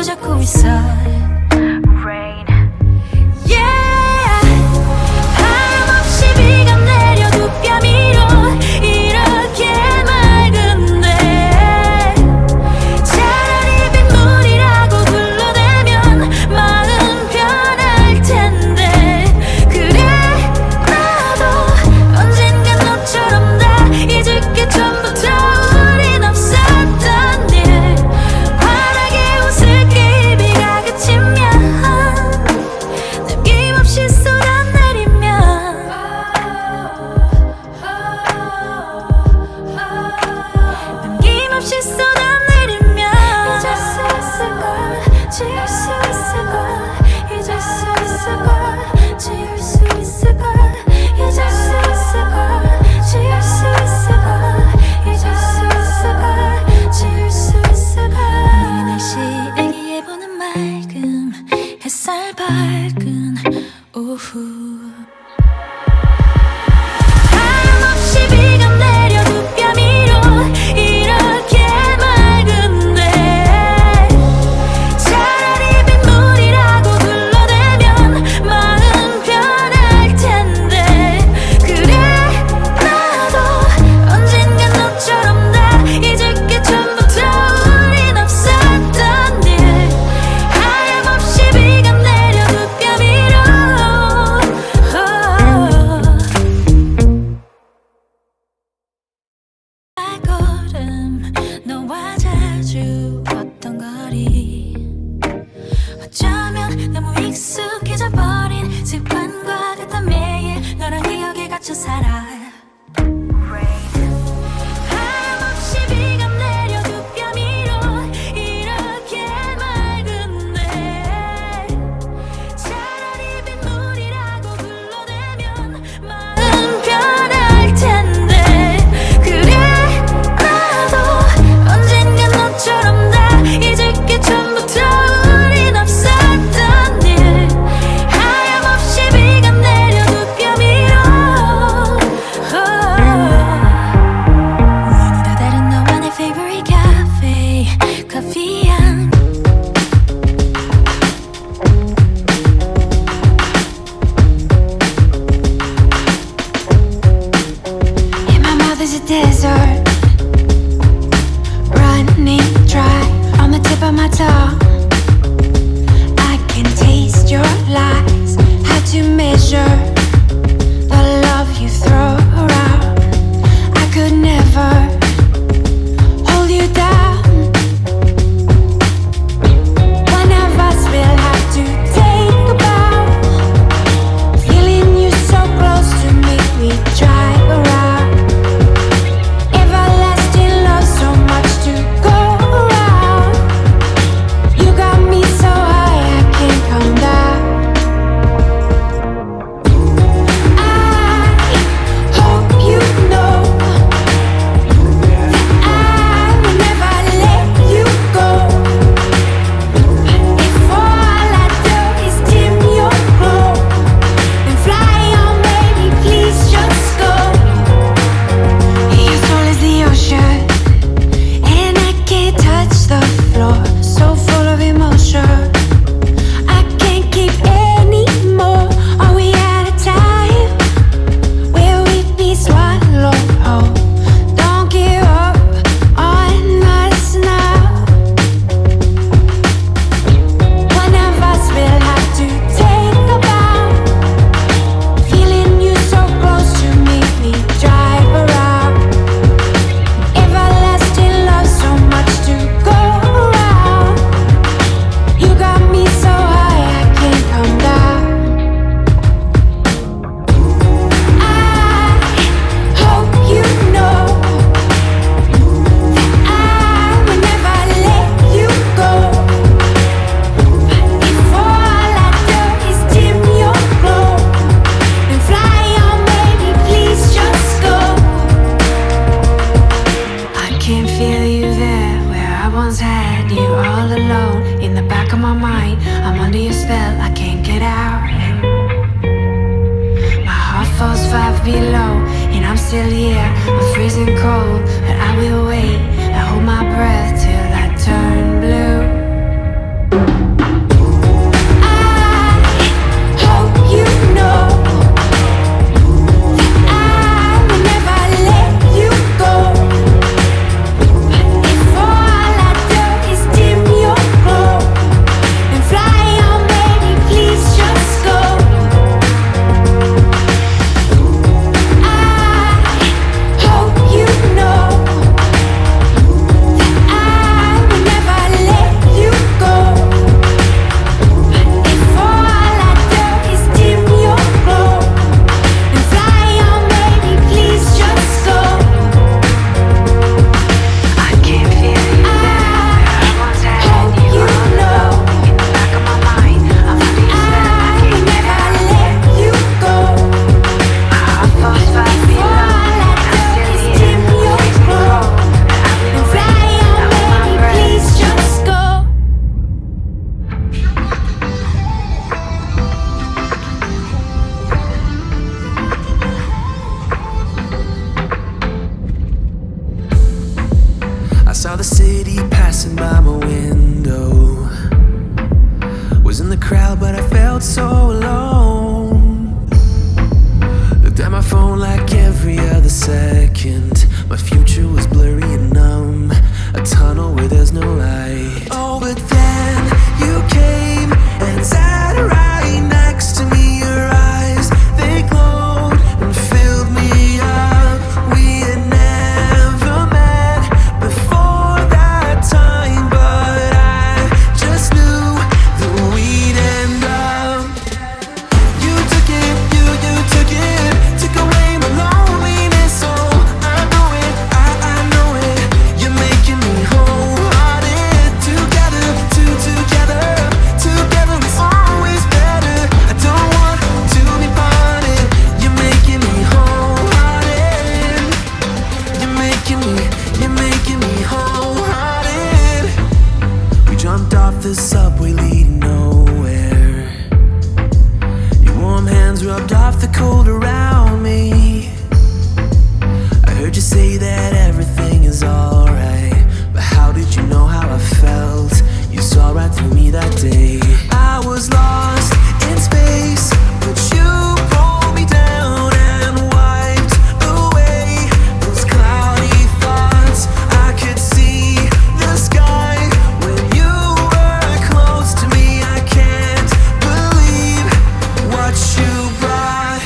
붙잡고 있어. Rain. Yeah. 하염없이 비가 내려 두 뺨 위로 이렇게 맑은데 차라리 빗물이라고 불러대면 마음 편할 텐데. 그래 나도 언젠간 너처럼 다 잊을 게 전부터 우린 없었던 일. 환하게 웃을게 비가 그치면 남김없이 쏟아내리면 남김없이 쏟아내리면 잊을 수 있을걸 지울 수 있을걸 잊을 수 있을걸 지울 수 있을걸 잊을 수 있을걸 지울 수 있을걸 잊을 수 있을걸 지울 수 있을걸. 이 날씨 일기예보는 맑음 햇살 밝은 오후. 하염없이 비가 내려 두 뺨 위로 이렇게 맑은데 차라리 빗물이라고 불러대면 마음 편할 텐데. 그래 나도 언젠간 너처럼 다 잊을 게 전부터 우린 없었던 일. 하염없이 비가 내려 두 뺨 위로 발걸음 너와 자주 걷던 거리. 어쩌면 너무 익숙해져 버린 습관과 같은 매일 너랑 기억에 갇혀 살아. 하염없이 비가 내려 두 뺨 위로 이렇게 맑은데 차라리 빗물이라고 불러대면 마음 편할 텐데. 그래 나도 언젠간 너처럼 다 잊을 게 전부터 우린 없었던 일. 하염없이 비가 내려 두 뺨 위로 문이 다 다른 너와 내 favorite cafe 커피 향. In my mouth is a desert running dry on the tip of my tongue. I can taste your lies. How to measure the love you throw around. I could never hold you down. One of us will have to take a bow. Feeling you so close to me, we drive around. Everlasting love, so much to go around. You got me so high, I can't come down. I hope you know that I will never let you go. If all I do is dim your glow, then fly on, baby, please just go. Your soul is the ocean, and I can't touch the floor. So full of emotion, I can't keep any more. Are we at a time where we be swallowed whole? Don't give up on us now. One of us will have to take a bow. Feeling you so close to me, we drive around. Everlasting love, so much to go around. You got me so high, I can't come down. I hope you know that I will never let you go. If all I do is dim your glow, then fly on, baby, please just go. I can feel you there where I once had you all alone. In the back of my mind, I'm under your spell, I can't get out. My heart falls 5 below, and I'm still here. I'm freezing cold, but I will wait. I hold my breath till I turn blue. saw the city passing by my window. Was in the crowd but I felt so alone. Looked at my phone like every other second. My future was blurry and numb, a tunnel where there's no light. Oh, but then you came and sat right next to me. Your eyes, they glowed and filled me up. We had never met before that time, but I just knew that we'd end up. You took it, you took it, took away my loneliness. Oh, I know it, I know it. You're making me wholehearted. Together, together, together is always better. I don't want to be parted. You're making me wholehearted. You're making me wholehearted. We jumped off the subway leading nowhere. Your warm hands rubbed off the cold around me. I heard you say that everything is alright, but how did you know how I felt? You saw right through me that day. I was lost in space, but you pulled me down and wiped away those cloudy thoughts. I could see the sky when you were close to me. I can't believe what you brought.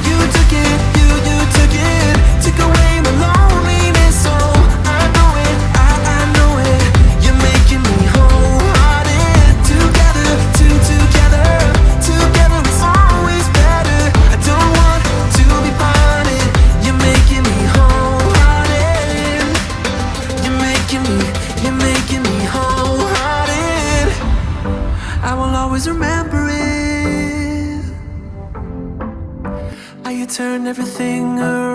You took it, you took it, took away my loneliness. Oh, I know it, I know it. You're making me wholehearted. Together, together, together is always better. I don't want to be parted. You're making me wholehearted. You're making me wholehearted. I will always remember it. How you turned everything around.